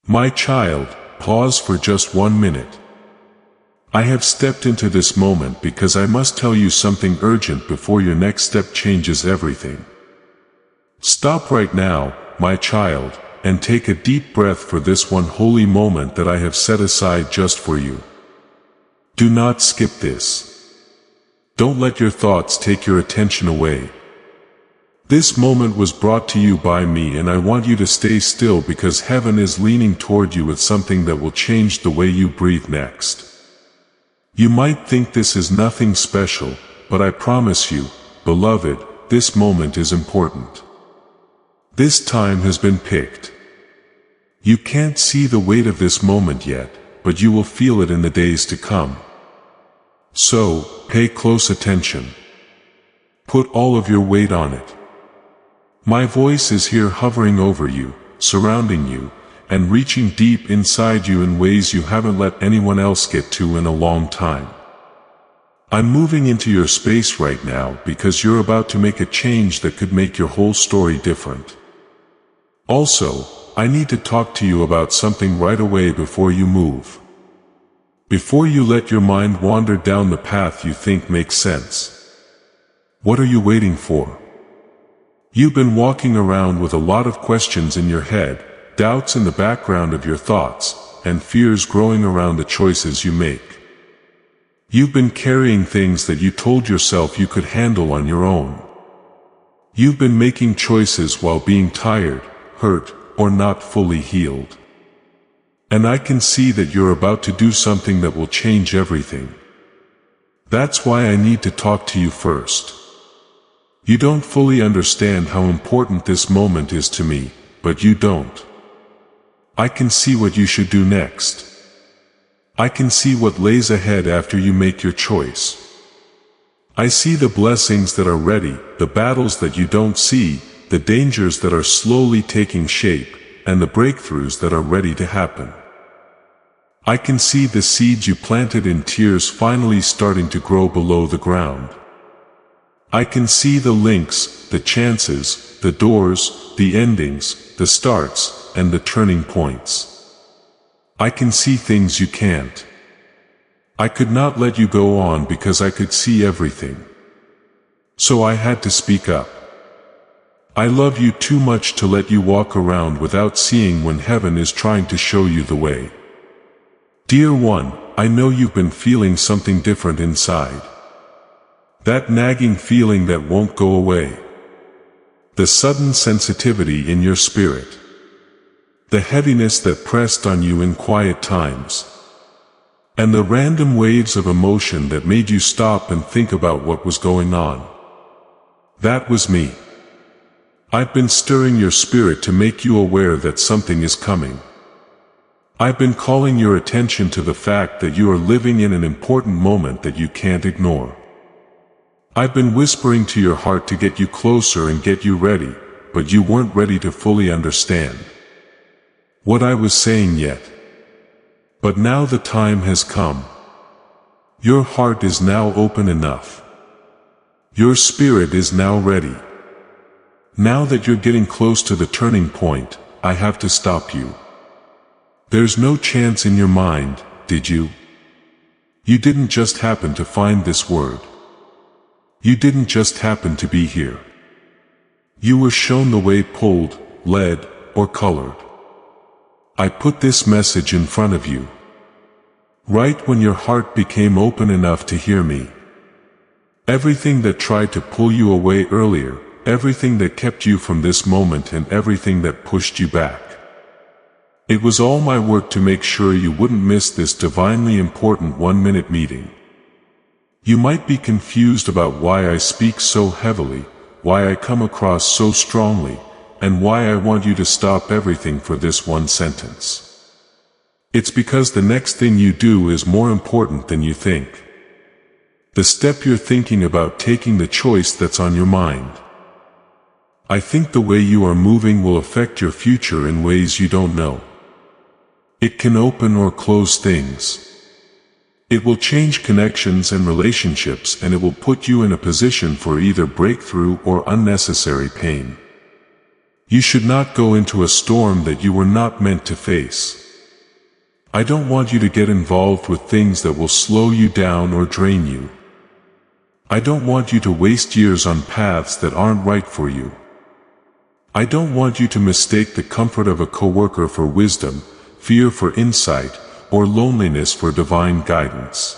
My child, pause for just 1 minute. I have stepped into this moment because I must tell you something urgent before your next step changes everything. Stop right now, my child, and take a deep breath for this one holy moment that I have set aside just for you. Do not skip this. Don't let your thoughts take your attention away. This moment was brought to you by me, and I want you to stay still because heaven is leaning toward you with something that will change the way you breathe next. You might think this is nothing special, but I promise you, beloved, this moment is important. This time has been picked. You can't see the weight of this moment yet, but you will feel it in the days to come. So, pay close attention. Put all of your weight on it. My voice is here hovering over you, surrounding you, and reaching deep inside you in ways you haven't let anyone else get to in a long time. I'm moving into your space right now because you're about to make a change that could make your whole story different. Also, I need to talk to you about something right away before you move. Before you let your mind wander down the path you think makes sense. What are you waiting for? You've been walking around with a lot of questions in your head, doubts in the background of your thoughts, and fears growing around the choices you make. You've been carrying things that you told yourself you could handle on your own. You've been making choices while being tired, hurt, or not fully healed. And I can see that you're about to do something that will change everything. That's why I need to talk to you first. You don't fully understand how important this moment is to me, but you don't. I can see what you should do next. I can see what lays ahead after you make your choice. I see the blessings that are ready, the battles that you don't see, the dangers that are slowly taking shape, and the breakthroughs that are ready to happen. I can see the seeds you planted in tears finally starting to grow below the ground. I can see the links, the chances, the doors, the endings, the starts, and the turning points. I can see things you can't. I could not let you go on because I could see everything. So I had to speak up. I love you too much to let you walk around without seeing when heaven is trying to show you the way. Dear one, I know you've been feeling something different inside. That nagging feeling that won't go away. The sudden sensitivity in your spirit. The heaviness that pressed on you in quiet times. And the random waves of emotion that made you stop and think about what was going on. That was me. I've been stirring your spirit to make you aware that something is coming. I've been calling your attention to the fact that you are living in an important moment that you can't ignore. I've been whispering to your heart to get you closer and get you ready, but you weren't ready to fully understand what I was saying yet. But now the time has come. Your heart is now open enough. Your spirit is now ready. Now that you're getting close to the turning point, I have to stop you. There's no chance in your mind, did you? You didn't just happen to find this word. You didn't just happen to be here. You were shown the way, pulled, led, or colored. I put this message in front of you. Right when your heart became open enough to hear me. Everything that tried to pull you away earlier, everything that kept you from this moment, and everything that pushed you back. It was all my work to make sure you wouldn't miss this divinely important 1-minute meeting. You might be confused about why I speak so heavily, why I come across so strongly, and why I want you to stop everything for this one sentence. It's because the next thing you do is more important than you think. The step you're thinking about taking, the choice that's on your mind. I think the way you are moving will affect your future in ways you don't know. It can open or close things. It will change connections and relationships, and it will put you in a position for either breakthrough or unnecessary pain. You should not go into a storm that you were not meant to face. I don't want you to get involved with things that will slow you down or drain you. I don't want you to waste years on paths that aren't right for you. I don't want you to mistake the comfort of a coworker for wisdom, fear for insight, or loneliness for divine guidance.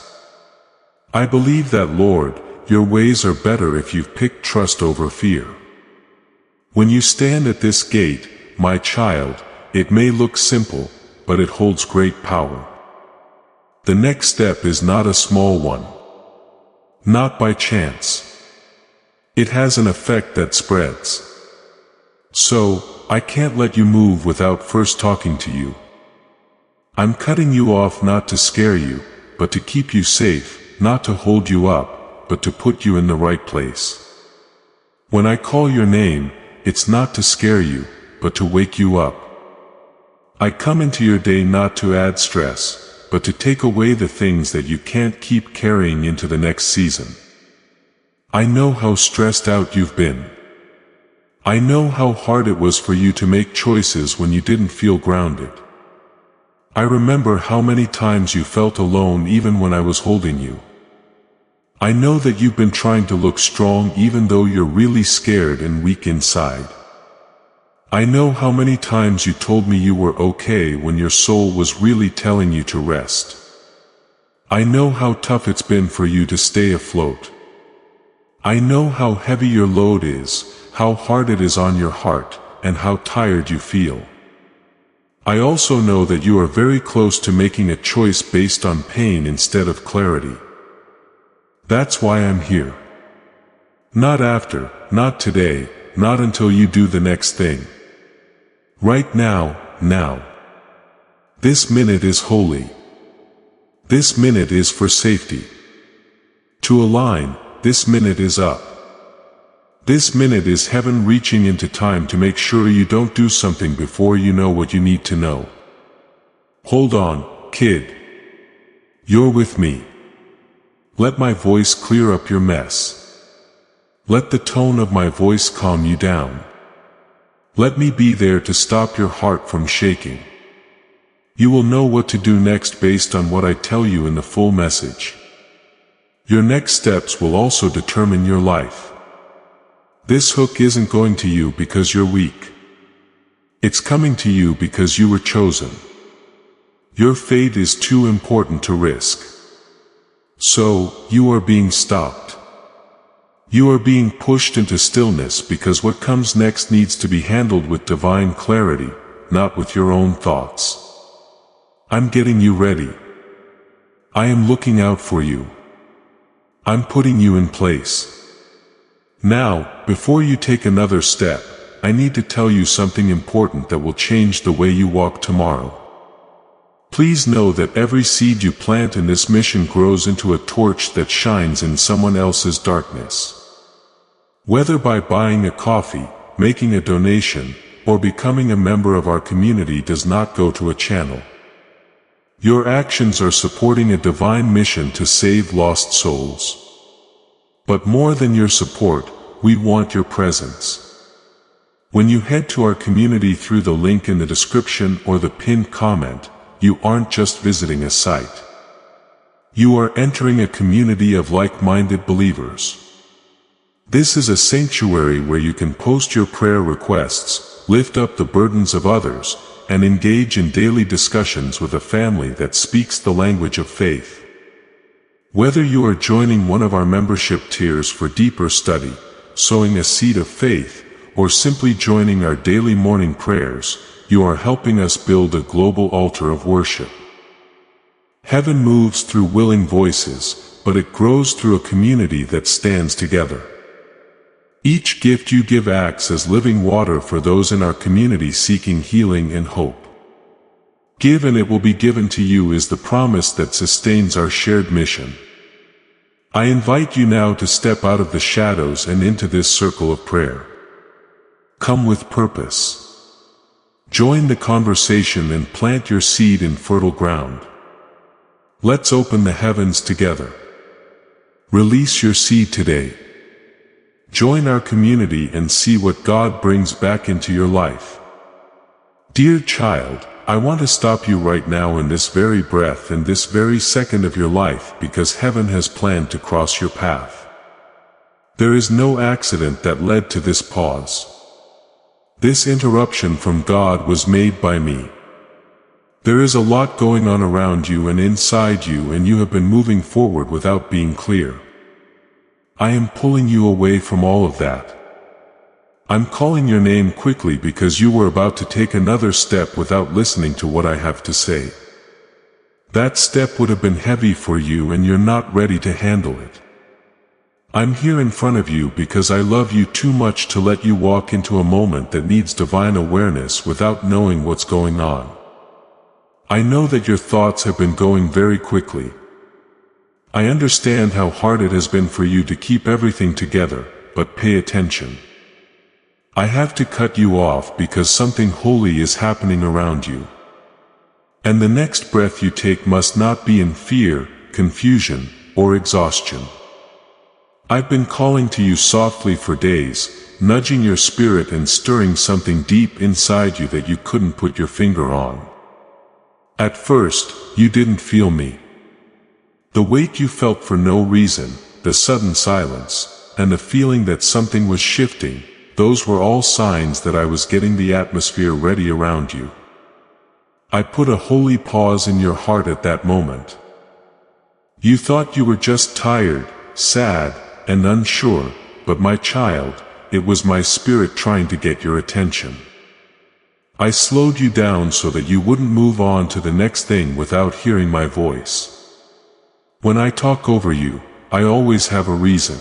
I believe that, Lord, your ways are better if you've picked trust over fear. When you stand at this gate, my child, it may look simple, but it holds great power. The next step is not a small one. Not by chance. It has an effect that spreads. So, I can't let you move without first talking to you. I'm cutting you off not to scare you, but to keep you safe, not to hold you up, but to put you in the right place. When I call your name, it's not to scare you, but to wake you up. I come into your day not to add stress, but to take away the things that you can't keep carrying into the next season. I know how stressed out you've been. I know how hard it was for you to make choices when you didn't feel grounded. I remember how many times you felt alone even when I was holding you. I know that you've been trying to look strong even though you're really scared and weak inside. I know how many times you told me you were okay when your soul was really telling you to rest. I know how tough it's been for you to stay afloat. I know how heavy your load is, how hard it is on your heart, and how tired you feel. I also know that you are very close to making a choice based on pain instead of clarity. That's why I'm here. Not after, not today, not until you do the next thing. Right now, now. This minute is holy. This minute is for safety. To align, this minute is up. This minute is heaven reaching into time to make sure you don't do something before you know what you need to know. Hold on, kid. You're with me. Let my voice clear up your mess. Let the tone of my voice calm you down. Let me be there to stop your heart from shaking. You will know what to do next based on what I tell you in the full message. Your next steps will also determine your life. This hook isn't going to you because you're weak. It's coming to you because you were chosen. Your fate is too important to risk. So, you are being stopped. You are being pushed into stillness because what comes next needs to be handled with divine clarity, not with your own thoughts. I'm getting you ready. I am looking out for you. I'm putting you in place. Now, before you take another step, I need to tell you something important that will change the way you walk tomorrow. Please know that every seed you plant in this mission grows into a torch that shines in someone else's darkness. Whether by buying a coffee, making a donation, or becoming a member of our community does not go to a channel. Your actions are supporting a divine mission to save lost souls. But more than your support, we want your presence. When you head to our community through the link in the description or the pinned comment, you aren't just visiting a site. You are entering a community of like-minded believers. This is a sanctuary where you can post your prayer requests, lift up the burdens of others, and engage in daily discussions with a family that speaks the language of faith. Whether you are joining one of our membership tiers for deeper study, sowing a seed of faith, or simply joining our daily morning prayers, you are helping us build a global altar of worship. Heaven moves through willing voices, but it grows through a community that stands together. Each gift you give acts as living water for those in our community seeking healing and hope. Give and it will be given to you is the promise that sustains our shared mission. I invite you now to step out of the shadows and into this circle of prayer. Come with purpose. Join the conversation and plant your seed in fertile ground. Let's open the heavens together. Release your seed today. Join our community and see what God brings back into your life. Dear child, I want to stop you right now in this very breath and this very second of your life because heaven has planned to cross your path. There is no accident that led to this pause. This interruption from God was made by me. There is a lot going on around you and inside you, and you have been moving forward without being clear. I am pulling you away from all of that. I'm calling your name quickly because you were about to take another step without listening to what I have to say. That step would have been heavy for you and you're not ready to handle it. I'm here in front of you because I love you too much to let you walk into a moment that needs divine awareness without knowing what's going on. I know that your thoughts have been going very quickly. I understand how hard it has been for you to keep everything together, but pay attention. I have to cut you off because something holy is happening around you. And the next breath you take must not be in fear, confusion, or exhaustion. I've been calling to you softly for days, nudging your spirit and stirring something deep inside you that you couldn't put your finger on. At first, you didn't feel me. The weight you felt for no reason, the sudden silence, and the feeling that something was shifting, those were all signs that I was getting the atmosphere ready around you. I put a holy pause in your heart at that moment. You thought you were just tired, sad, and unsure, but my child, it was my spirit trying to get your attention. I slowed you down so that you wouldn't move on to the next thing without hearing my voice. When I talk over you, I always have a reason.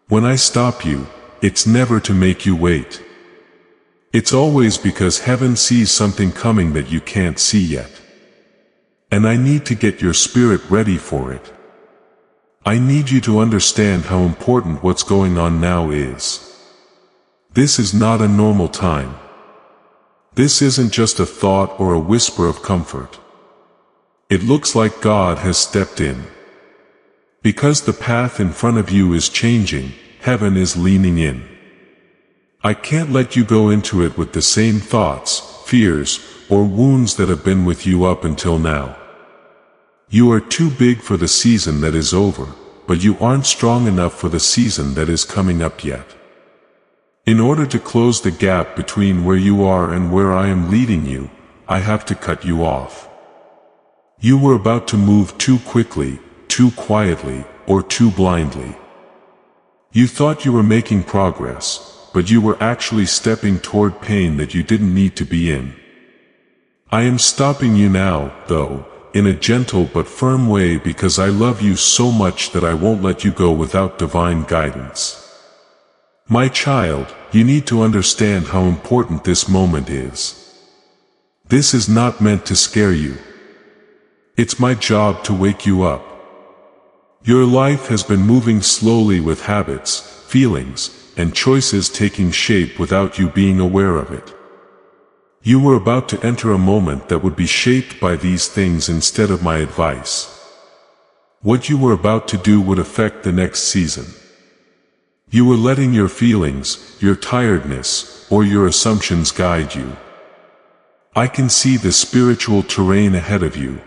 When I stop you, it's never to make you wait. It's always because heaven sees something coming that you can't see yet. And I need to get your spirit ready for it. I need you to understand how important what's going on now is. This is not a normal time. This isn't just a thought or a whisper of comfort. It looks like God has stepped in. Because the path in front of you is changing, heaven is leaning in. I can't let you go into it with the same thoughts, fears, or wounds that have been with you up until now. You are too big for the season that is over, but you aren't strong enough for the season that is coming up yet. In order to close the gap between where you are and where I am leading you, I have to cut you off. You were about to move too quickly, too quietly, or too blindly. You thought you were making progress, but you were actually stepping toward pain that you didn't need to be in. I am stopping you now, though, in a gentle but firm way because I love you so much that I won't let you go without divine guidance. My child, you need to understand how important this moment is. This is not meant to scare you. It's my job to wake you up. Your life has been moving slowly with habits, feelings, and choices taking shape without you being aware of it. You were about to enter a moment that would be shaped by these things instead of my advice. What you were about to do would affect the next season. You were letting your feelings, your tiredness, or your assumptions guide you. I can see the spiritual terrain ahead of you.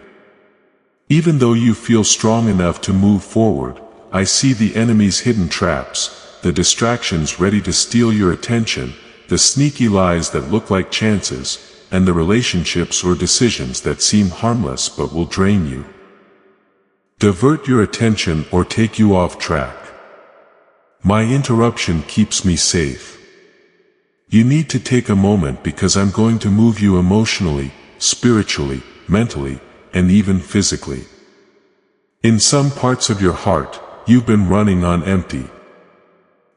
Even though you feel strong enough to move forward, I see the enemy's hidden traps, the distractions ready to steal your attention, the sneaky lies that look like chances, and the relationships or decisions that seem harmless but will drain you. Divert your attention or take you off track. My interruption keeps me safe. You need to take a moment because I'm going to move you emotionally, spiritually, mentally, and even physically. In some parts of your heart, you've been running on empty.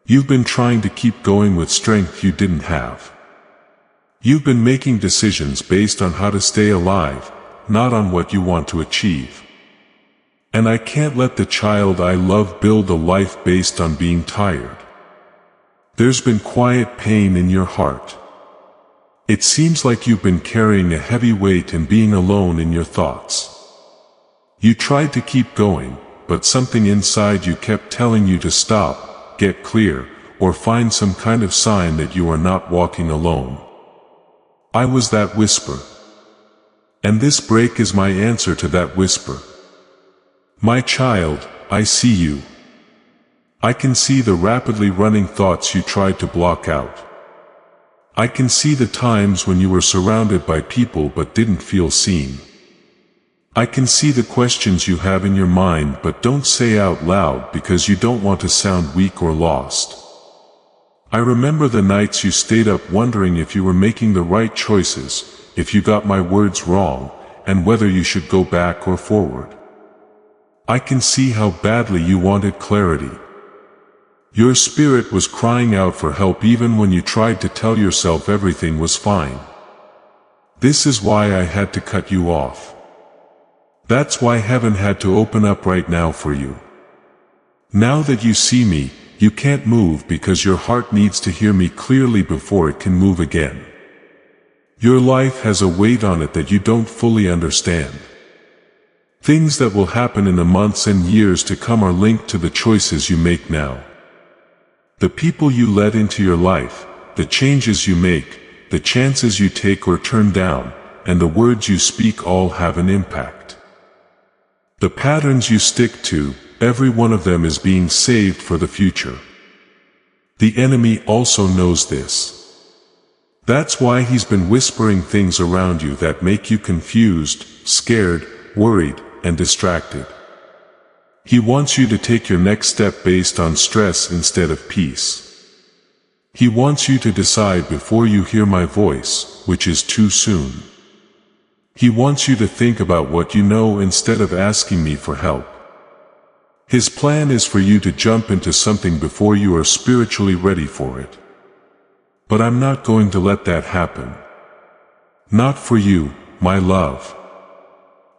You've been trying to keep going with strength you didn't have. You've been making decisions based on how to stay alive, not on what you want to achieve. And I can't let the child I love build a life based on being tired. There's been quiet pain in your heart. It seems like you've been carrying a heavy weight and being alone in your thoughts. You tried to keep going, but something inside you kept telling you to stop, get clear, or find some kind of sign that you are not walking alone. I was that whisper. And this break is my answer to that whisper. My child, I see you. I can see the rapidly running thoughts you tried to block out. I can see the times when you were surrounded by people but didn't feel seen. I can see the questions you have in your mind but don't say out loud because you don't want to sound weak or lost. I remember the nights you stayed up wondering if you were making the right choices, if you got my words wrong, and whether you should go back or forward. I can see how badly you wanted clarity. Your spirit was crying out for help even when you tried to tell yourself everything was fine. This is why I had to cut you off. That's why heaven had to open up right now for you. Now that you see me, you can't move because your heart needs to hear me clearly before it can move again. Your life has a weight on it that you don't fully understand. Things that will happen in the months and years to come are linked to the choices you make now. The people you let into your life, the changes you make, the chances you take or turn down, and the words you speak all have an impact. The patterns you stick to, every one of them is being saved for the future. The enemy also knows this. That's why he's been whispering things around you that make you confused, scared, worried, and distracted. He wants you to take your next step based on stress instead of peace. He wants you to decide before you hear my voice, which is too soon. He wants you to think about what you know instead of asking me for help. His plan is for you to jump into something before you are spiritually ready for it. But I'm not going to let that happen. Not for you, my love.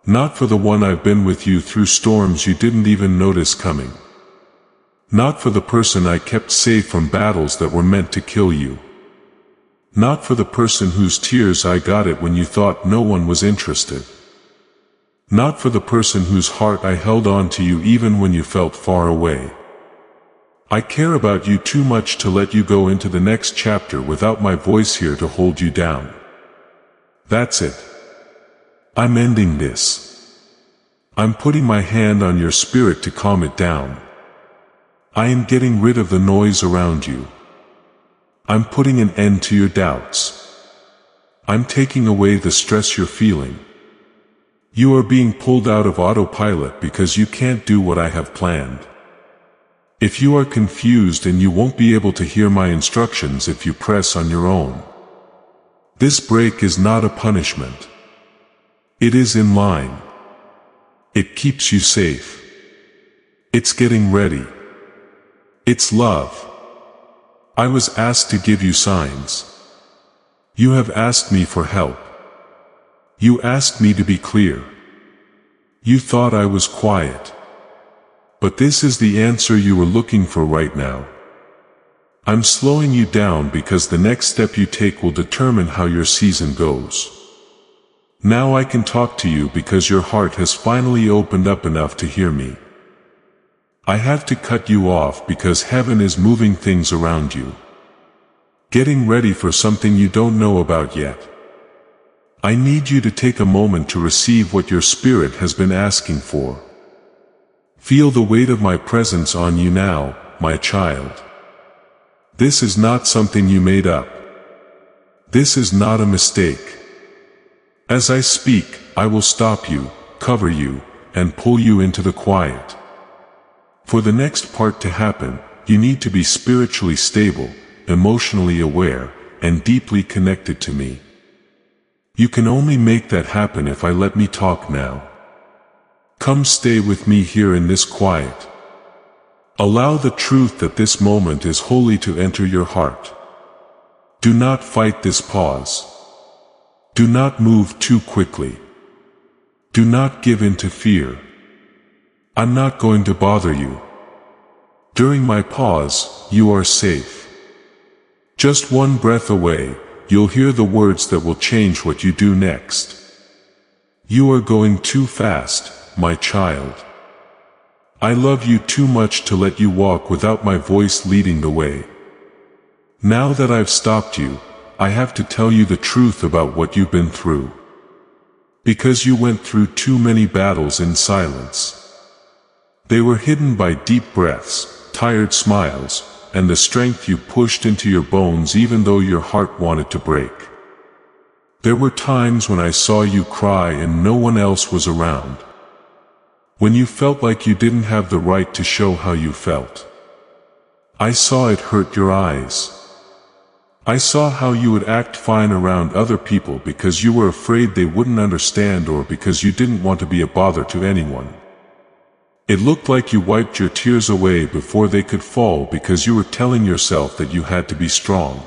Not for the one I've been with you through storms you didn't even notice coming. Not for the person I kept safe from battles that were meant to kill you. Not for the person whose tears I got it when you thought no one was interested. Not for the person whose heart I held on to you even when you felt far away. I care about you too much to let you go into the next chapter without my voice here to hold you down. That's it. I'm ending this. I'm putting my hand on your spirit to calm it down. I am getting rid of the noise around you. I'm putting an end to your doubts. I'm taking away the stress you're feeling. You are being pulled out of autopilot because you can't do what I have planned. If you are confused and you won't be able to hear my instructions if you press on your own. This break is not a punishment. It is in line. It keeps you safe. It's getting ready. It's love. I was asked to give you signs. You have asked me for help. You asked me to be clear. You thought I was quiet. But this is the answer you were looking for right now. I'm slowing you down because the next step you take will determine how your season goes. Now I can talk to you because your heart has finally opened up enough to hear me. I have to cut you off because heaven is moving things around you. Getting ready for something you don't know about yet. I need you to take a moment to receive what your spirit has been asking for. Feel the weight of my presence on you now, my child. This is not something you made up. This is not a mistake. As I speak, I will stop you, cover you, and pull you into the quiet. For the next part to happen, you need to be spiritually stable, emotionally aware, and deeply connected to me. You can only make that happen if I let me talk now. Come stay with me here in this quiet. Allow the truth that this moment is holy to enter your heart. Do not fight this pause. Do not move too quickly. Do not give in to fear. I'm not going to bother you. During my pause, you are safe. Just one breath away, you'll hear the words that will change what you do next. You are going too fast, my child. I love you too much to let you walk without my voice leading the way. Now that I've stopped you, I have to tell you the truth about what you've been through. Because you went through too many battles in silence. They were hidden by deep breaths, tired smiles, and the strength you pushed into your bones even though your heart wanted to break. There were times when I saw you cry and no one else was around. When you felt like you didn't have the right to show how you felt. I saw it hurt your eyes. I saw how you would act fine around other people because you were afraid they wouldn't understand or because you didn't want to be a bother to anyone. It looked like you wiped your tears away before they could fall because you were telling yourself that you had to be strong.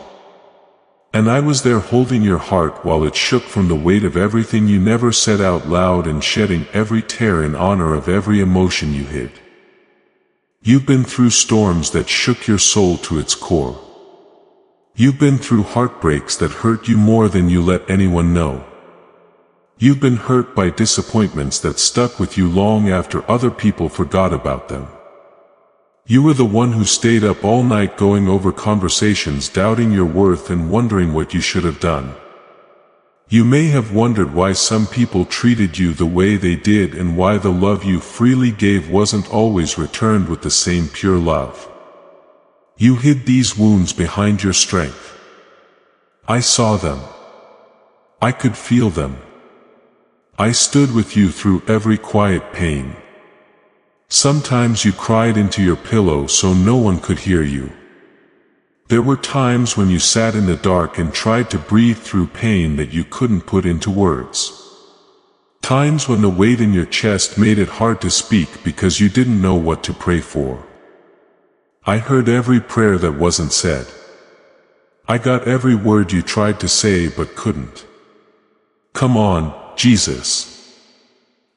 And I was there holding your heart while it shook from the weight of everything you never said out loud and shedding every tear in honor of every emotion you hid. You've been through storms that shook your soul to its core. You've been through heartbreaks that hurt you more than you let anyone know. You've been hurt by disappointments that stuck with you long after other people forgot about them. You were the one who stayed up all night going over conversations, doubting your worth and wondering what you should have done. You may have wondered why some people treated you the way they did and why the love you freely gave wasn't always returned with the same pure love. You hid these wounds behind your strength. I saw them. I could feel them. I stood with you through every quiet pain. Sometimes you cried into your pillow so no one could hear you. There were times when you sat in the dark and tried to breathe through pain that you couldn't put into words. Times when the weight in your chest made it hard to speak because you didn't know what to pray for. I heard every prayer that wasn't said. I got every word you tried to say but couldn't. Come on, Jesus.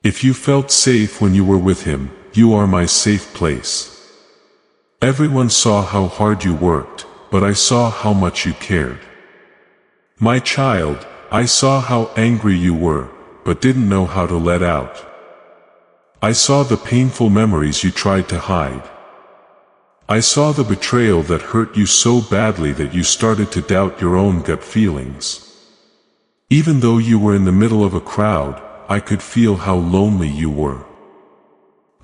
If you felt safe when you were with Him, you are my safe place. Everyone saw how hard you worked, but I saw how much you cared. My child, I saw how angry you were, but didn't know how to let out. I saw the painful memories you tried to hide. I saw the betrayal that hurt you so badly that you started to doubt your own gut feelings. Even though you were in the middle of a crowd, I could feel how lonely you were.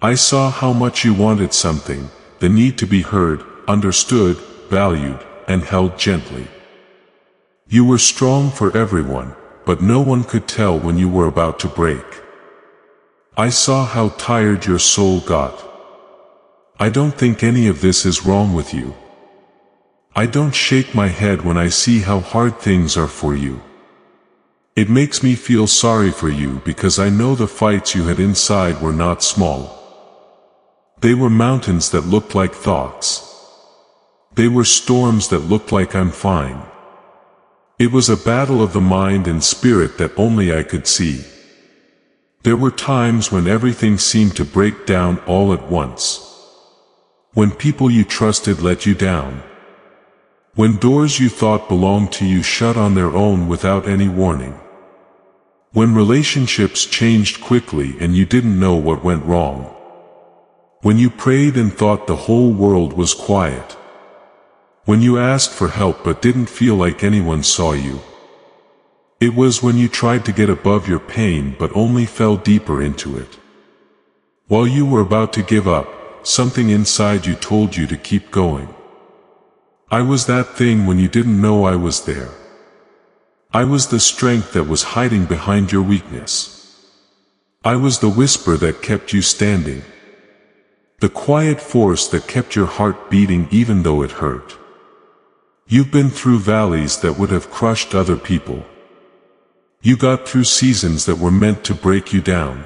I saw how much you wanted something, the need to be heard, understood, valued, and held gently. You were strong for everyone, but no one could tell when you were about to break. I saw how tired your soul got. I don't think any of this is wrong with you. I don't shake my head when I see how hard things are for you. It makes me feel sorry for you because I know the fights you had inside were not small. They were mountains that looked like thoughts. They were storms that looked like I'm fine. It was a battle of the mind and spirit that only I could see. There were times when everything seemed to break down all at once. When people you trusted let you down. When doors you thought belonged to you shut on their own without any warning. When relationships changed quickly and you didn't know what went wrong. When you prayed and thought the whole world was quiet. When you asked for help but didn't feel like anyone saw you. It was when you tried to get above your pain but only fell deeper into it. While you were about to give up, something inside you told you to keep going. I was that thing when you didn't know I was there. I was the strength that was hiding behind your weakness. I was the whisper that kept you standing. The quiet force that kept your heart beating even though it hurt. You've been through valleys that would have crushed other people. You got through seasons that were meant to break you down.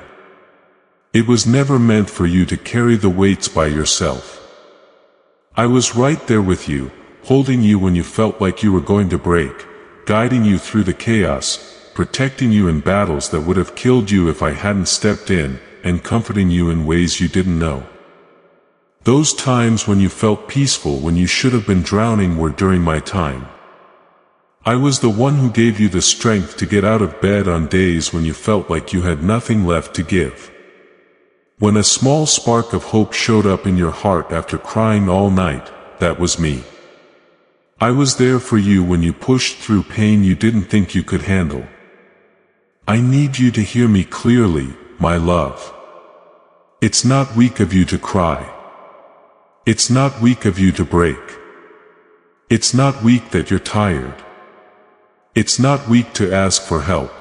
It was never meant for you to carry the weights by yourself. I was right there with you, holding you when you felt like you were going to break, guiding you through the chaos, protecting you in battles that would have killed you if I hadn't stepped in, and comforting you in ways you didn't know. Those times when you felt peaceful when you should have been drowning were during my time. I was the one who gave you the strength to get out of bed on days when you felt like you had nothing left to give. When a small spark of hope showed up in your heart after crying all night, that was me. I was there for you when you pushed through pain you didn't think you could handle. I need you to hear me clearly, my love. It's not weak of you to cry. It's not weak of you to break. It's not weak that you're tired. It's not weak to ask for help.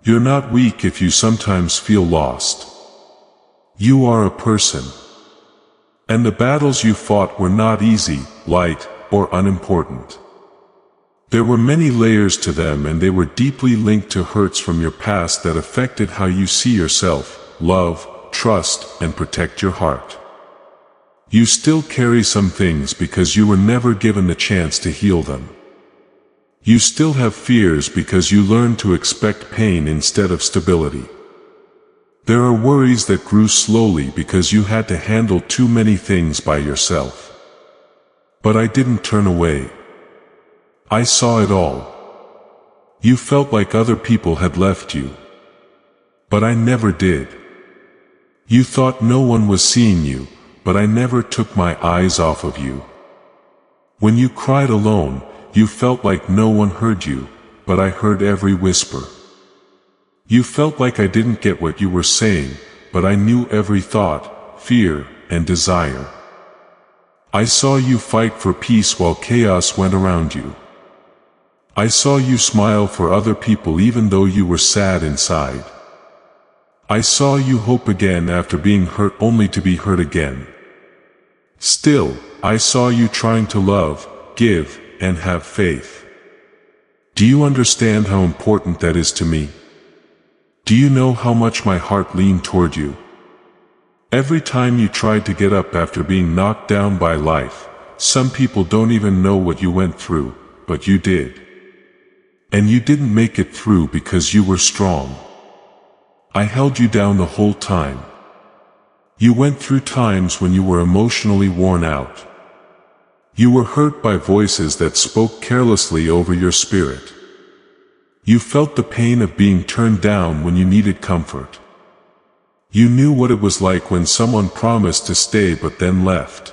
You're not weak if you sometimes feel lost. You are a person. And the battles you fought were not easy, light, or unimportant. There were many layers to them, and they were deeply linked to hurts from your past that affected how you see yourself, love, trust, and protect your heart. You still carry some things because you were never given the chance to heal them. You still have fears because you learned to expect pain instead of stability. There are worries that grew slowly because you had to handle too many things by yourself. But I didn't turn away. I saw it all. You felt like other people had left you. But I never did. You thought no one was seeing you, but I never took my eyes off of you. When you cried alone, you felt like no one heard you, but I heard every whisper. You felt like I didn't get what you were saying, but I knew every thought, fear, and desire. I saw you fight for peace while chaos went around you. I saw you smile for other people even though you were sad inside. I saw you hope again after being hurt only to be hurt again. Still, I saw you trying to love, give, and have faith. Do you understand how important that is to me? Do you know how much my heart leaned toward you? Every time you tried to get up after being knocked down by life, some people don't even know what you went through, but you did. And you didn't make it through because you were strong. I held you down the whole time. You went through times when you were emotionally worn out. You were hurt by voices that spoke carelessly over your spirit. You felt the pain of being turned down when you needed comfort. You knew what it was like when someone promised to stay but then left.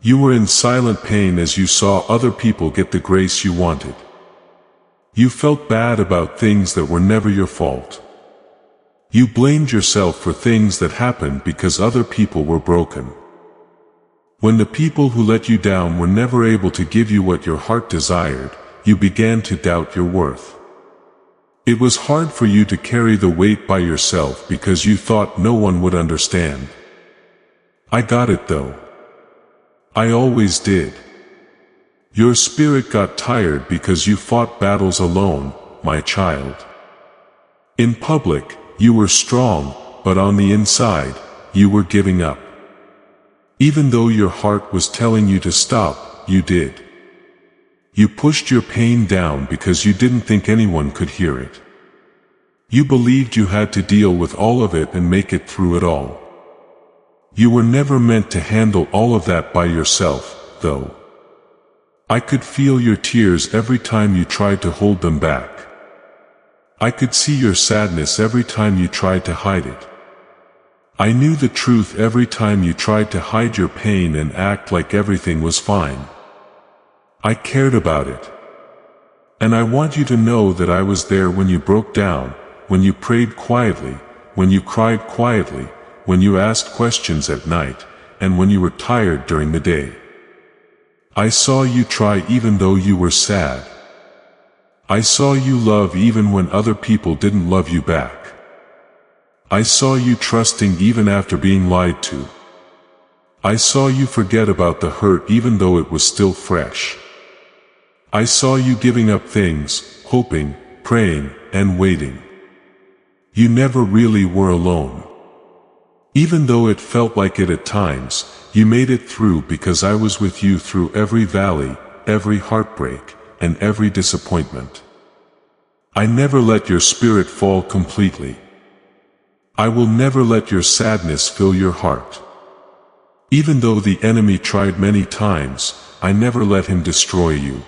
You were in silent pain as you saw other people get the grace you wanted. You felt bad about things that were never your fault. You blamed yourself for things that happened because other people were broken. When the people who let you down were never able to give you what your heart desired, you began to doubt your worth. It was hard for you to carry the weight by yourself because you thought no one would understand. I got it though. I always did. Your spirit got tired because you fought battles alone, my child. In public, you were strong, but on the inside, you were giving up. Even though your heart was telling you to stop, you did. You pushed your pain down because you didn't think anyone could hear it. You believed you had to deal with all of it and make it through it all. You were never meant to handle all of that by yourself, though. I could feel your tears every time you tried to hold them back. I could see your sadness every time you tried to hide it. I knew the truth every time you tried to hide your pain and act like everything was fine. I cared about it. And I want you to know that I was there when you broke down, when you prayed quietly, when you cried quietly, when you asked questions at night, and when you were tired during the day. I saw you try even though you were sad. I saw you love even when other people didn't love you back. I saw you trusting even after being lied to. I saw you forget about the hurt even though it was still fresh. I saw you giving up things, hoping, praying, and waiting. You never really were alone. Even though it felt like it at times, you made it through because I was with you through every valley, every heartbreak, and every disappointment. I never let your spirit fall completely. I will never let your sadness fill your heart. Even though the enemy tried many times, I never let him destroy you.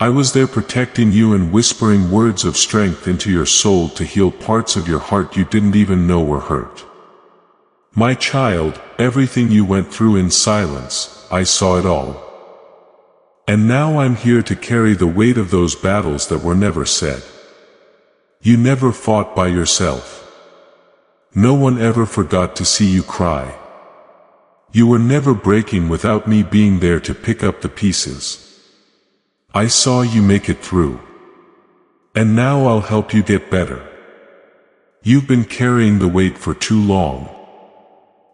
I was there protecting you and whispering words of strength into your soul to heal parts of your heart you didn't even know were hurt. My child, everything you went through in silence, I saw it all. And now I'm here to carry the weight of those battles that were never said. You never fought by yourself. No one ever forgot to see you cry. You were never breaking without me being there to pick up the pieces. I saw you make it through. And now I'll help you get better. You've been carrying the weight for too long.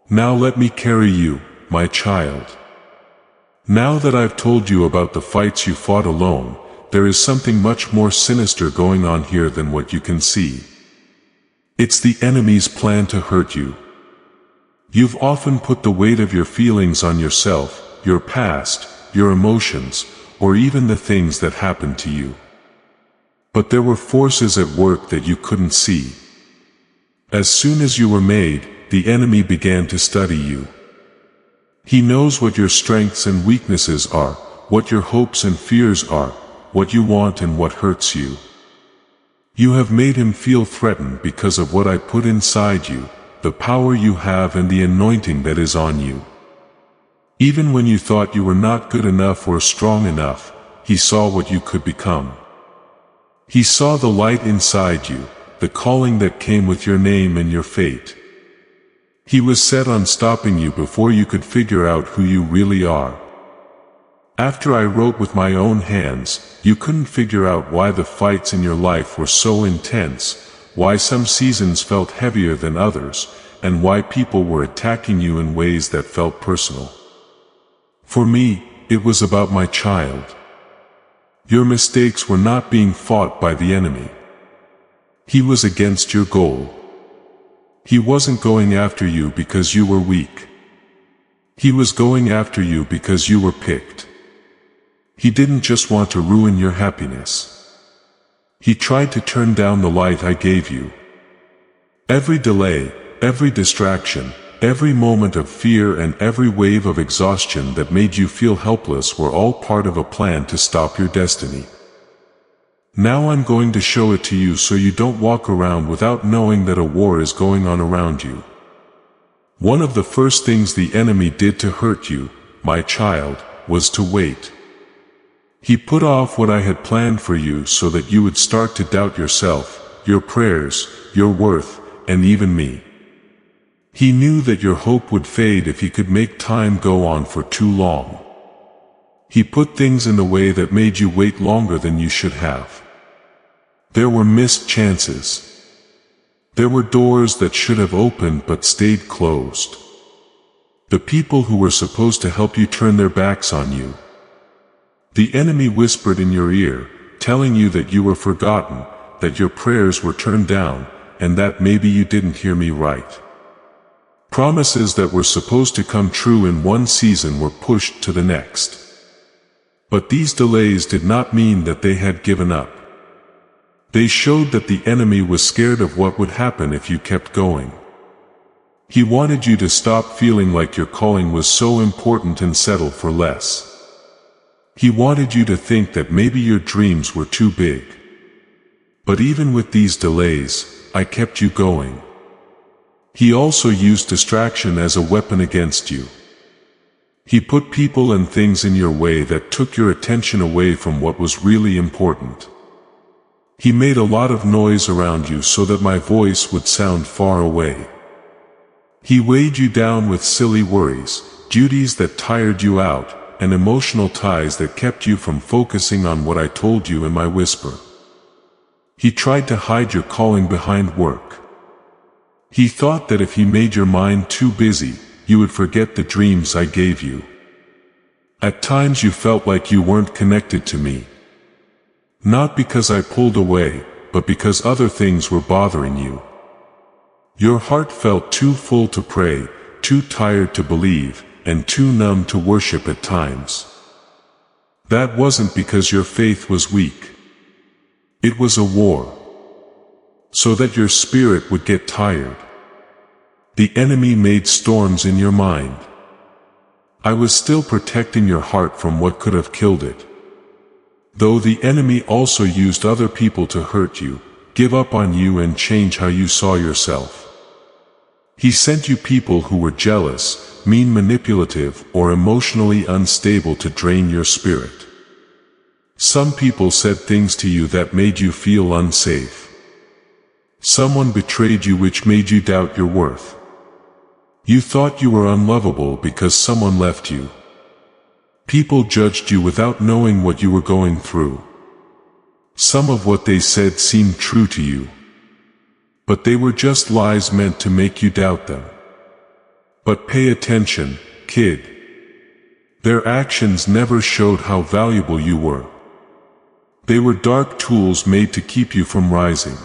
Now let me carry you, my child. Now that I've told you about the fights you fought alone, there is something much more sinister going on here than what you can see. It's the enemy's plan to hurt you. You've often put the weight of your feelings on yourself, your past, your emotions, or even the things that happened to you. But there were forces at work that you couldn't see. As soon as you were made, the enemy began to study you. He knows what your strengths and weaknesses are, what your hopes and fears are, what you want and what hurts you. You have made him feel threatened because of what I put inside you, the power you have and the anointing that is on you. Even when you thought you were not good enough or strong enough, he saw what you could become. He saw the light inside you, the calling that came with your name and your fate. He was set on stopping you before you could figure out who you really are. After I wrote with my own hands, you couldn't figure out why the fights in your life were so intense, why some seasons felt heavier than others, and why people were attacking you in ways that felt personal. For me, it was about my child. Your mistakes were not being fought by the enemy. He was against your goal. He wasn't going after you because you were weak. He was going after you because you were picked. He didn't just want to ruin your happiness. He tried to turn down the light I gave you. Every delay, every distraction, every moment of fear and every wave of exhaustion that made you feel helpless were all part of a plan to stop your destiny. Now I'm going to show it to you so you don't walk around without knowing that a war is going on around you. One of the first things the enemy did to hurt you, my child, was to wait. He put off what I had planned for you so that you would start to doubt yourself, your prayers, your worth, and even me. He knew that your hope would fade if he could make time go on for too long. He put things in the way that made you wait longer than you should have. There were missed chances. There were doors that should have opened but stayed closed. The people who were supposed to help you turned their backs on you. The enemy whispered in your ear, telling you that you were forgotten, that your prayers were turned down, and that maybe you didn't hear me right. Promises that were supposed to come true in one season were pushed to the next. But these delays did not mean that they had given up. They showed that the enemy was scared of what would happen if you kept going. He wanted you to stop feeling like your calling was so important and settle for less. He wanted you to think that maybe your dreams were too big. But even with these delays, I kept you going. He also used distraction as a weapon against you. He put people and things in your way that took your attention away from what was really important. He made a lot of noise around you so that my voice would sound far away. He weighed you down with silly worries, duties that tired you out, and emotional ties that kept you from focusing on what I told you in my whisper. He tried to hide your calling behind work. He thought that if he made your mind too busy, you would forget the dreams I gave you. At times you felt like you weren't connected to me. Not because I pulled away, but because other things were bothering you. Your heart felt too full to pray, too tired to believe, and too numb to worship at times. That wasn't because your faith was weak. It was a war. So that your spirit would get tired. The enemy made storms in your mind. I was still protecting your heart from what could have killed it. Though the enemy also used other people to hurt you, give up on you and change how you saw yourself. He sent you people who were jealous, mean, manipulative, or emotionally unstable to drain your spirit. Some people said things to you that made you feel unsafe. Someone betrayed you, which made you doubt your worth. You thought you were unlovable because someone left you. People judged you without knowing what you were going through. Some of what they said seemed true to you, but they were just lies meant to make you doubt them. But pay attention, kid. Their actions never showed how valuable you were. They were dark tools made to keep you from rising.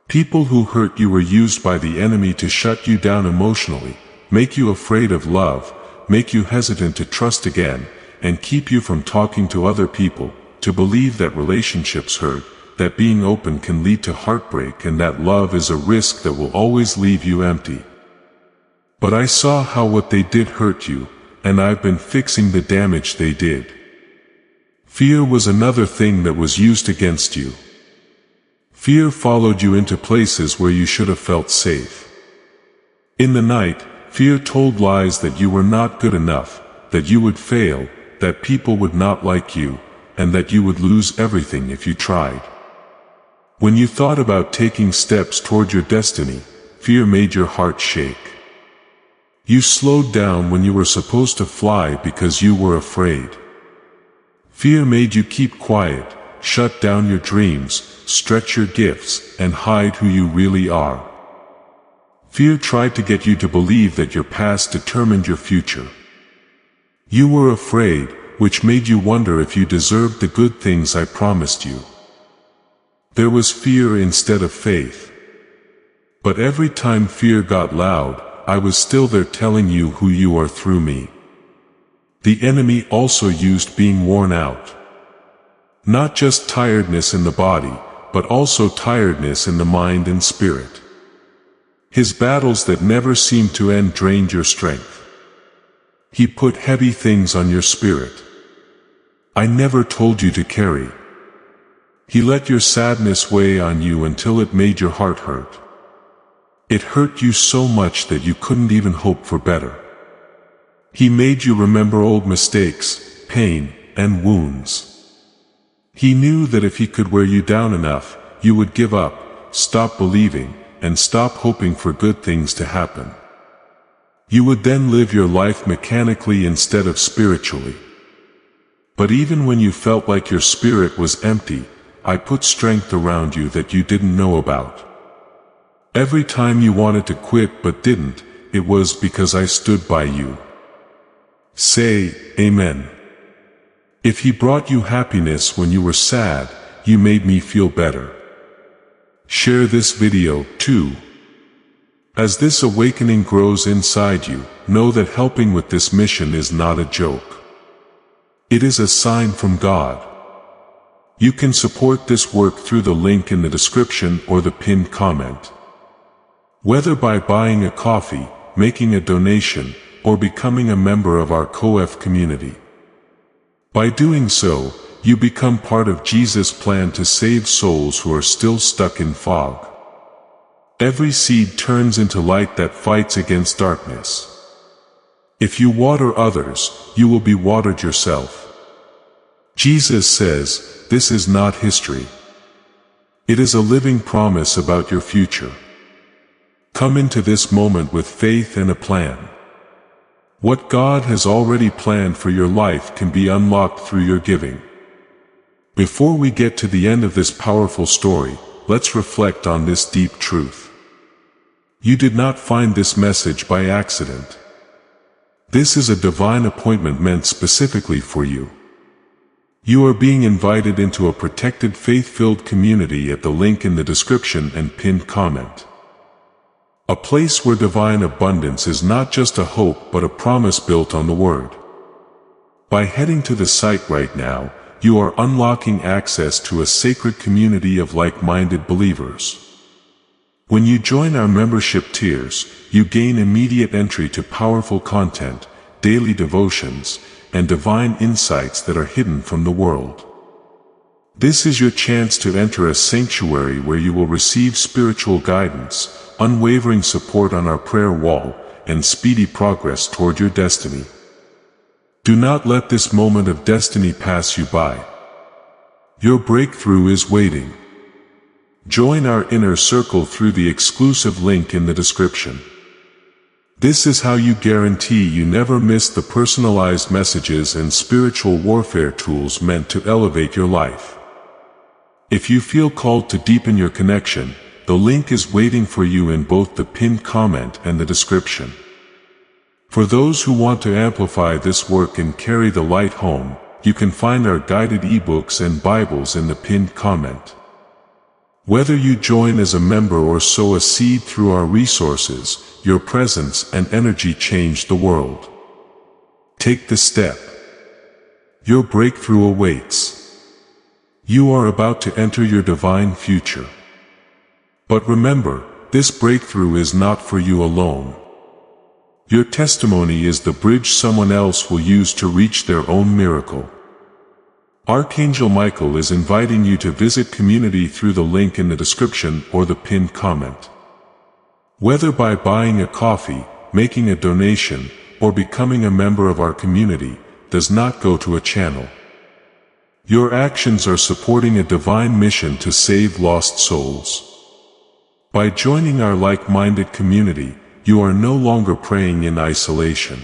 People who hurt you were used by the enemy to shut you down emotionally, make you afraid of love, make you hesitant to trust again, and keep you from talking to other people, to believe that relationships hurt, that being open can lead to heartbreak, and that love is a risk that will always leave you empty. But I saw how what they did hurt you, and I've been fixing the damage they did. Fear was another thing that was used against you. Fear followed you into places where you should have felt safe. In the night, fear told lies that you were not good enough, that you would fail, that people would not like you, and that you would lose everything if you tried. When you thought about taking steps toward your destiny, fear made your heart shake. You slowed down when you were supposed to fly because you were afraid. Fear made you keep quiet, shut down your dreams, stretch your gifts, and hide who you really are. Fear tried to get you to believe that your past determined your future. You were afraid, which made you wonder if you deserved the good things I promised you. There was fear instead of faith. But every time fear got loud, I was still there telling you who you are through me. The enemy also used being worn out. Not just tiredness in the body, but also tiredness in the mind and spirit. His battles that never seemed to end drained your strength. He put heavy things on your spirit I never told you to carry. He let your sadness weigh on you until it made your heart hurt. It hurt you so much that you couldn't even hope for better. He made you remember old mistakes, pain, and wounds. He knew that if he could wear you down enough, you would give up, stop believing, and stop hoping for good things to happen. You would then live your life mechanically instead of spiritually. But even when you felt like your spirit was empty, I put strength around you that you didn't know about. Every time you wanted to quit but didn't, it was because I stood by you. Say, Amen. If he brought you happiness when you were sad, you made me feel better. Share this video, too. As this awakening grows inside you, know that helping with this mission is not a joke. It is a sign from God. You can support this work through the link in the description or the pinned comment. Whether by buying a coffee, making a donation, or becoming a member of our COF community. By doing so, you become part of Jesus' plan to save souls who are still stuck in fog. Every seed turns into light that fights against darkness. If you water others, you will be watered yourself. Jesus says, this is not history. It is a living promise about your future. Come into this moment with faith and a plan. What God has already planned for your life can be unlocked through your giving. Before we get to the end of this powerful story, let's reflect on this deep truth. You did not find this message by accident. This is a divine appointment meant specifically for you. You are being invited into a protected faith-filled community at the link in the description and pinned comment. A place where divine abundance is not just a hope but a promise built on the Word. By heading to the site right now, you are unlocking access to a sacred community of like-minded believers. When you join our membership tiers, you gain immediate entry to powerful content, daily devotions, and divine insights that are hidden from the world. This is your chance to enter a sanctuary where you will receive spiritual guidance, unwavering support on our prayer wall, and speedy progress toward your destiny. Do not let this moment of destiny pass you by. Your breakthrough is waiting. Join our inner circle through the exclusive link in the description. This is how you guarantee you never miss the personalized messages and spiritual warfare tools meant to elevate your life. If you feel called to deepen your connection, the link is waiting for you in both the pinned comment and the description. For those who want to amplify this work and carry the light home, you can find our guided ebooks and Bibles in the pinned comment. Whether you join as a member or sow a seed through our resources, your presence and energy change the world. Take the step. Your breakthrough awaits. You are about to enter your divine future. But remember, this breakthrough is not for you alone. Your testimony is the bridge someone else will use to reach their own miracle. Archangel Michael is inviting you to visit community through the link in the description or the pinned comment. Whether by buying a coffee, making a donation, or becoming a member of our community, does not go to a channel. Your actions are supporting a divine mission to save lost souls. By joining our like-minded community, you are no longer praying in isolation.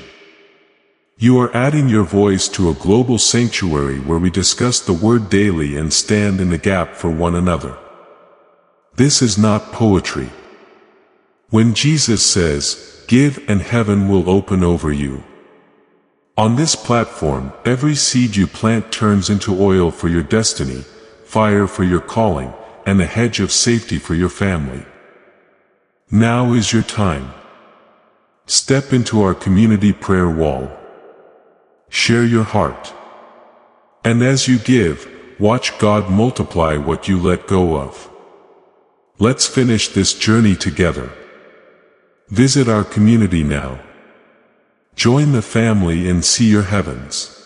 You are adding your voice to a global sanctuary where we discuss the Word daily and stand in the gap for one another. This is not poetry. When Jesus says, "Give and heaven will open over you." On this platform, every seed you plant turns into oil for your destiny, fire for your calling, and a hedge of safety for your family. Now is your time. Step into our community prayer wall. Share your heart. And as you give, watch God multiply what you let go of. Let's finish this journey together. Visit our community now. Join the family and see your heavens.